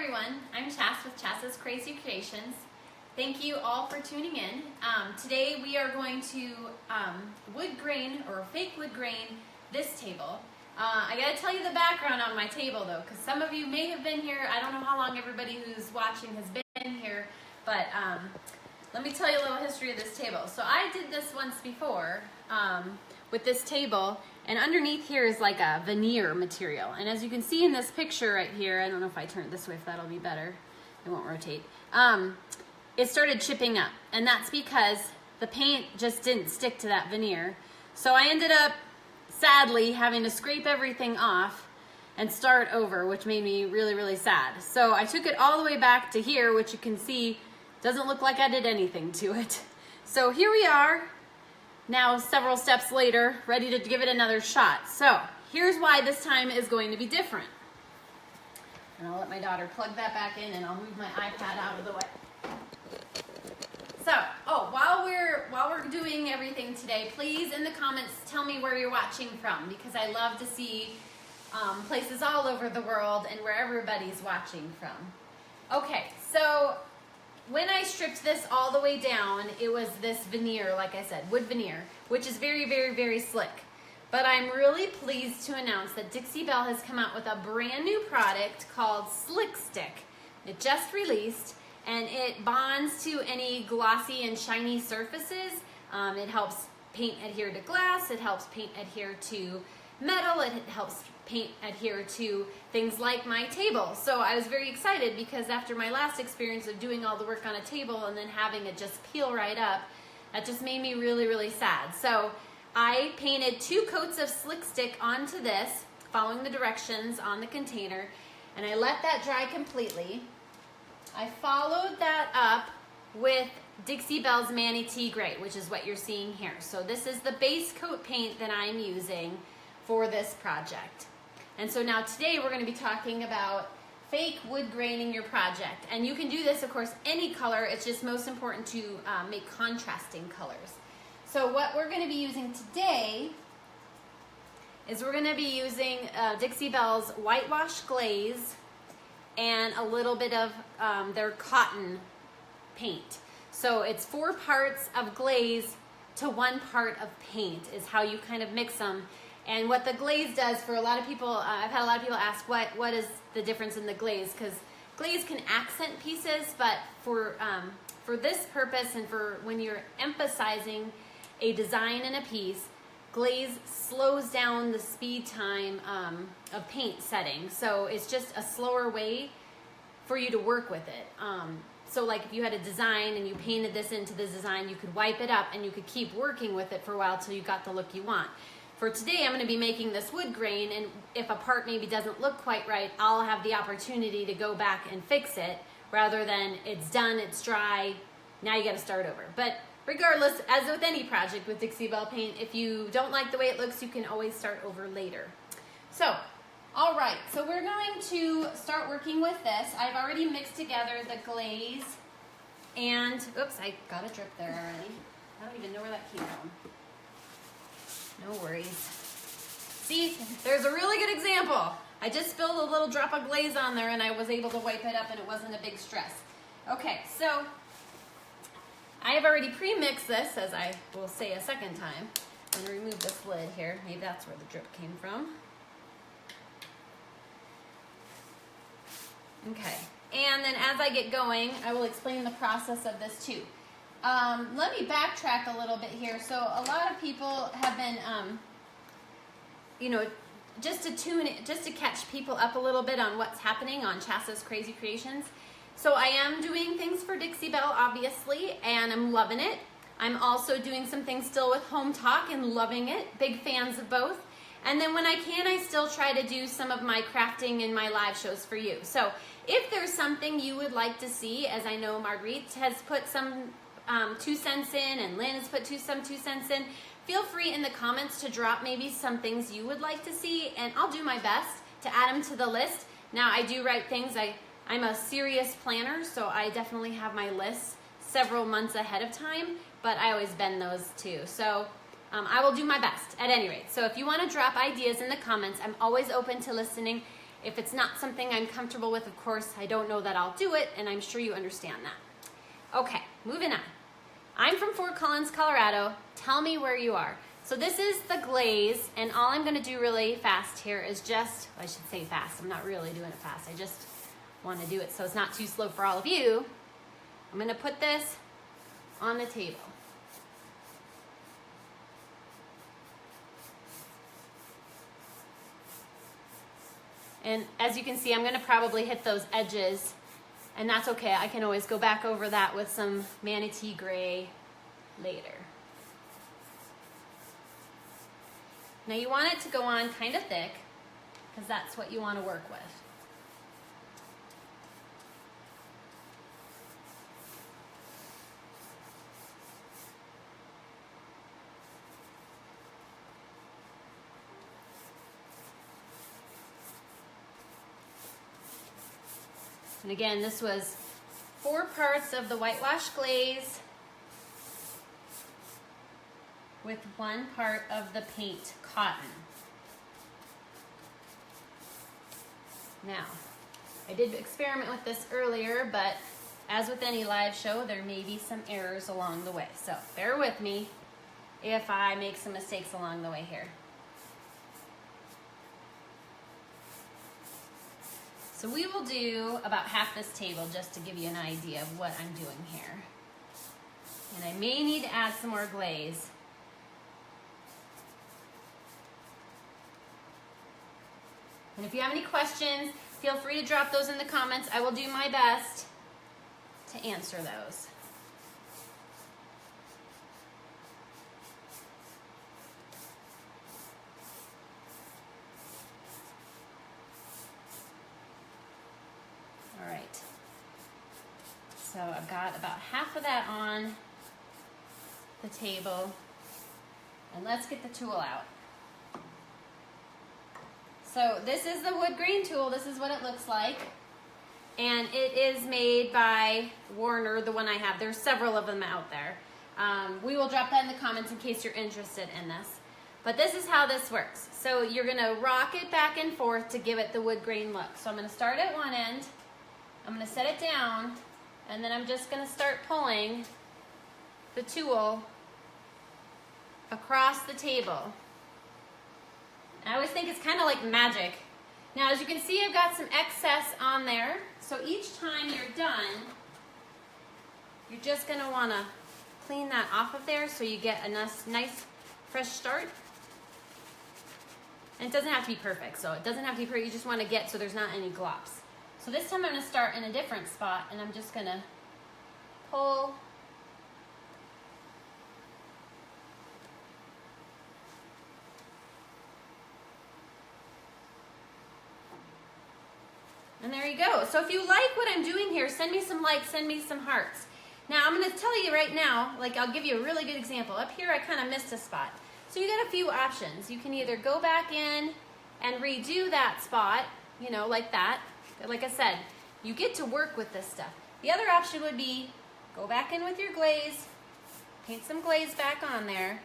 everyone, I'm Chas with Chas's Crazy Creations. Thank you all for tuning in. Today we are going to wood grain or fake wood grain this table. I gotta tell you the background on my table though, because some of you may have been here. I don't know how long everybody who's watching has been here, but let me tell you a little history of this table. So I did this once before with this table, and underneath here is like a veneer material. And as you can see in this picture right here, I don't know if I turn it this way if that'll be better. It won't rotate. It started chipping up, and that's because the paint just didn't stick to that veneer. So I ended up, sadly, having to scrape everything off and start over, which made me really, really sad. So I took it all the way back to here, which you can see doesn't look like I did anything to it. So here we are, now several steps later, ready to give it another shot. So here's why this time is going to be different. And I'll let my daughter plug that back in, and I'll move my iPad out of the way. So, while we're doing everything today, please in the comments tell me where you're watching from, because I love to see places all over the world and where everybody's watching from. Okay, so when I stripped this all the way down, it was this veneer, like I said, wood veneer, which is very, very, very slick. But I'm really pleased to announce that Dixie Belle has come out with a brand new product called Slick Stick. It just released, and it bonds to any glossy and shiny surfaces. It helps paint adhere to glass, it helps paint adhere to metal, it helps paint adhere to things like my table. So I was very excited because after my last experience of doing all the work on a table and then having it just peel right up, that just made me really, really sad. So I painted 2 coats of Slick Stick onto this, following the directions on the container, and I let that dry completely. I followed that up with Dixie Belle's Manatee Gray, which is what you're seeing here. So this is the base coat paint that I'm using for this project. And so now today we're going to be talking about fake wood graining your project. And you can do this, of course, any color. It's just most important to make contrasting colors. So what we're going to be using today is we're going to be using Dixie Belle's whitewash glaze and a little bit of their cotton paint. So it's 4 parts of glaze to 1 part of paint is how you kind of mix them. And what the glaze does for a lot of people, I've had a lot of people ask what is the difference in the glaze, because glaze can accent pieces, but for this purpose and for when you're emphasizing a design in a piece, glaze slows down the speed time of paint setting. So it's just a slower way for you to work with it. So like if you had a design and you painted this into the design, you could wipe it up and you could keep working with it for a while till you got the look you want. For today, I'm going to be making this wood grain, and if a part maybe doesn't look quite right, I'll have the opportunity to go back and fix it, rather than it's done, it's dry, now you got to start over. But regardless, as with any project with Dixie Belle Paint, if you don't like the way it looks, you can always start over later. So, all right, so we're going to start working with this. I've already mixed together the glaze and, oops, I got a drip there already. I don't even know where that came from. No worries. See, there's a really good example. I just spilled a little drop of glaze on there and I was able to wipe it up and it wasn't a big stress. Okay, so I have already pre-mixed this, as I will say a second time. I'm going to remove this lid here. Maybe that's where the drip came from. Okay, and then as I get going, I will explain the process of this too. Let me backtrack a little bit here. So a lot of people have been, just to catch people up a little bit on what's happening on Chas's Crazy Creations. So I am doing things for Dixie Belle, obviously, and I'm loving it. I'm also doing some things still with Hometalk and loving it. Big fans of both. And then when I can, I still try to do some of my crafting and my live shows for you. So if there's something you would like to see, as I know Marguerite has put some 2 cents in, and Lynn has put some 2 cents in, feel free in the comments to drop maybe some things you would like to see, and I'll do my best to add them to the list. Now, I do write things. I'm a serious planner, so I definitely have my lists several months ahead of time, but I always bend those too. So I will do my best at any rate. So if you want to drop ideas in the comments, I'm always open to listening If it's not something I'm comfortable with, of course, I don't know that I'll do it, and I'm sure you understand that. Okay, moving on. I'm from Fort Collins, Colorado. Tell me where you are. So this is the glaze, and all I'm gonna do really fast here is just, I should say fast, I'm not really doing it fast, I just wanna do it so it's not too slow for all of you. I'm gonna put this on the table. And as you can see, I'm gonna probably hit those edges, and that's okay. I can always go back over that with some manatee gray later. Now you want it to go on kind of thick, because that's what you want to work with. And again, this was 4 parts of the whitewash glaze with 1 part of the paint cotton. Now, I did experiment with this earlier, but as with any live show, there may be some errors along the way. So bear with me if I make some mistakes along the way here. So we will do about half this table just to give you an idea of what I'm doing here. And I may need to add some more glaze. And if you have any questions, feel free to drop those in the comments. I will do my best to answer those. All right. So I've got about half of that on the table. And let's get the tool out. So this is the wood grain tool. This is what it looks like. And it is made by Warner, the one I have. There's several of them out there. We will drop that in the comments in case you're interested in this. But this is how this works. So you're gonna rock it back and forth to give it the wood grain look. So I'm gonna start at one end, I'm gonna set it down, and then I'm just gonna start pulling the tool across the table. I always think it's kind of like magic. Now, as you can see, I've got some excess on there. So each time you're done, you're just going to want to clean that off of there so you get a nice fresh start. And it doesn't have to be perfect. So it doesn't have to be perfect. You just want to get so there's not any glops. So this time I'm going to start in a different spot, and I'm just going to pull. And there you go. So if you like what I'm doing here, send me some likes, send me some hearts. Now I'm going to tell you right now, like I'll give you a really good example. Up here I kind of missed a spot. So you got a few options. You can either go back in and redo that spot, you know, like that. Like I said, you get to work with this stuff. The other option would be go back in with your glaze, paint some glaze back on there.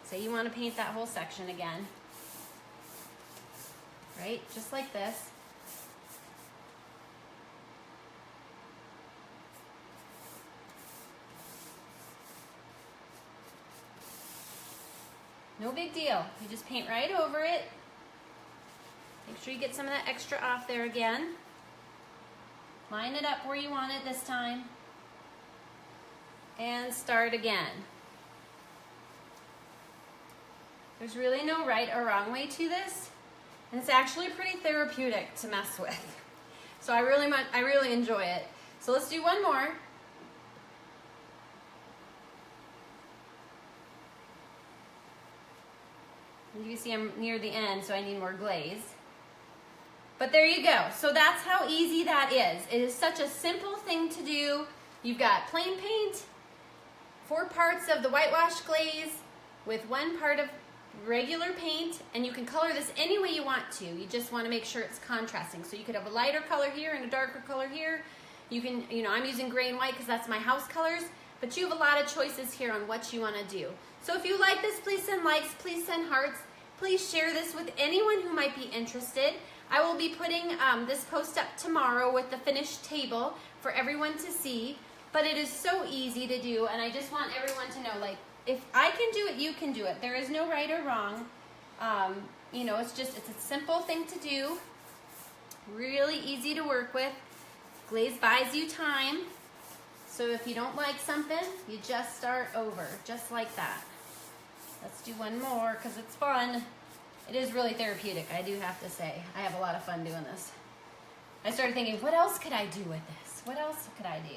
Say you want to paint that whole section again. Right? Just like this. No big deal. You just paint right over it. Make sure you get some of that extra off there again. Line it up where you want it this time. And start again. There's really no right or wrong way to this. And it's actually pretty therapeutic to mess with. So I really enjoy it. So let's do one more. You can see I'm near the end, so I need more glaze. But there you go. So that's how easy that is. It is such a simple thing to do. You've got plain paint, 4 parts of the whitewash glaze with 1 part of regular paint, and you can color this any way you want to. You just want to make sure it's contrasting. So you could have a lighter color here and a darker color here. You can, you know, I'm using gray and white because that's my house colors, but you have a lot of choices here on what you want to do. So if you like this, please send likes, please send hearts, Please share this with anyone who might be interested. I will be putting this post up tomorrow with the finished table for everyone to see, but it is so easy to do, and I just want everyone to know, like, if I can do it, you can do it. There is no right or wrong. You know, it's a simple thing to do, really easy to work with. Glaze buys you time, so if you don't like something, you just start over, just like that. Let's do one more because it's fun. It is really therapeutic, I do have to say. I have a lot of fun doing this. I started thinking, what else could I do with this? What else could I do?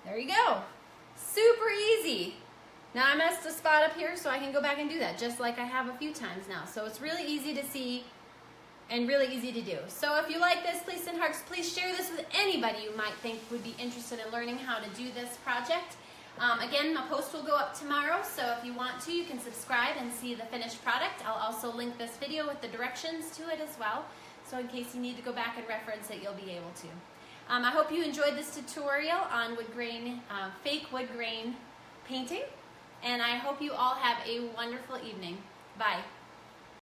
There you go. Super easy. Now I messed a spot up here so I can go back and do that, just like I have a few times now. So it's really easy to see and really easy to do. So if you like this, please send hearts. Please share this with anybody you might think would be interested in learning how to do this project. Again, my post will go up tomorrow, so if you want to, you can subscribe and see the finished product. I'll also link this video with the directions to it as well, so in case you need to go back and reference it, you'll be able to. I hope you enjoyed this tutorial on wood grain, fake wood grain painting, and I hope you all have a wonderful evening. Bye.